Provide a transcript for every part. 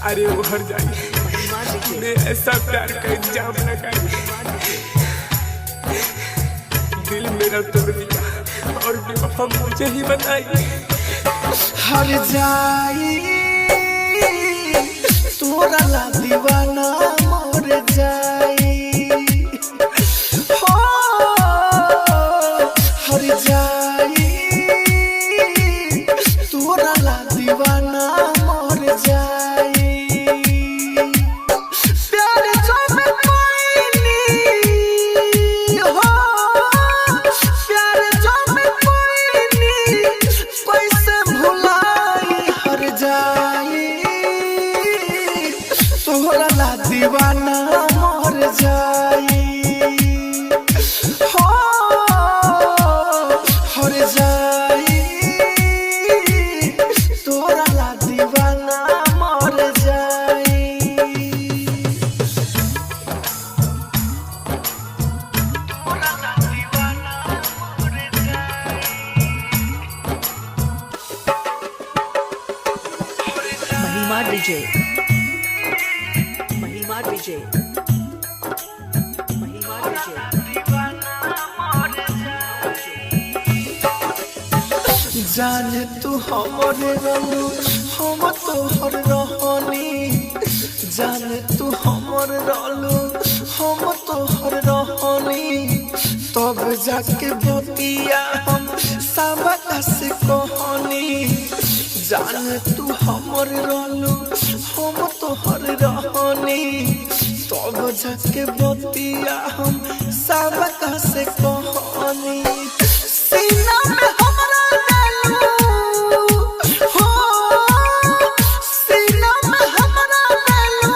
अरे उभर जाइए, मैं ऐसा प्यार का इल्जाम लगाई, दिल मेरा तोड़ दिया और बेवफा मुझे ही बनाई। हर जाई तोरा ला दीवाना मर जाई, हो हर जाई तोरा ला दीवाना मर जाई। प्यार जो मैं कोई नहीं हो, प्यार जो मैं कोई नहीं कैसे भुलाई। हर जाई तोरा ला दीवाना मर जाई, हो हर जाई तोरा ला दीवाना मर जाई। तोरा ला दीवाना मर जाई। महिमा डीजे, महिमा डीजे, महिमा डीजे। जाने तू हमरे रहलू हम तोहर रहनी, जाने तू हमर रहलू हम तोहर रहनी। तब जाके बतिया हम सबका से कहनी, जाने तू हमर रहलू हम तोहर रहनी। तब जाके बतिया हम सबका से कहनी। सीना में हमरा डालू, हो सीना में हमरा डालू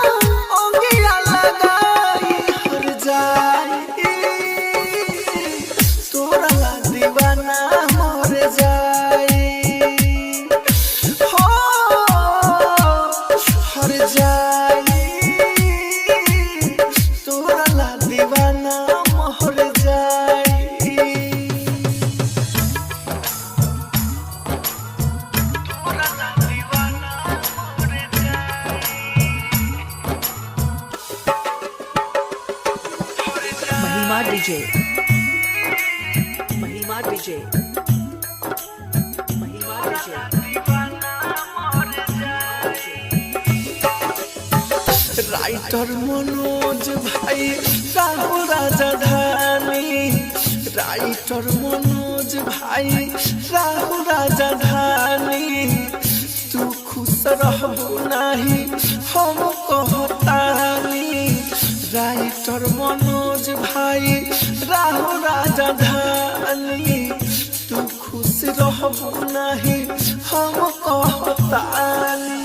अंगिया लगाई। हर जाई तोरा ला दीवाना मर जाई, हो हर जाई तोरा ला दीवाना मर जाई। महिमा डीजे, महिमा डीजे, महिमा डीजे। राइटर मनोज भाई राहु राजधानी, राइटर मनोज भाई राहु राजधानी। तू खुश रहबू नहीं हम कहतानी, राइटर मनोज भाई राहु राजधानी। तू खुश रहबू नहीं हम कहतानी।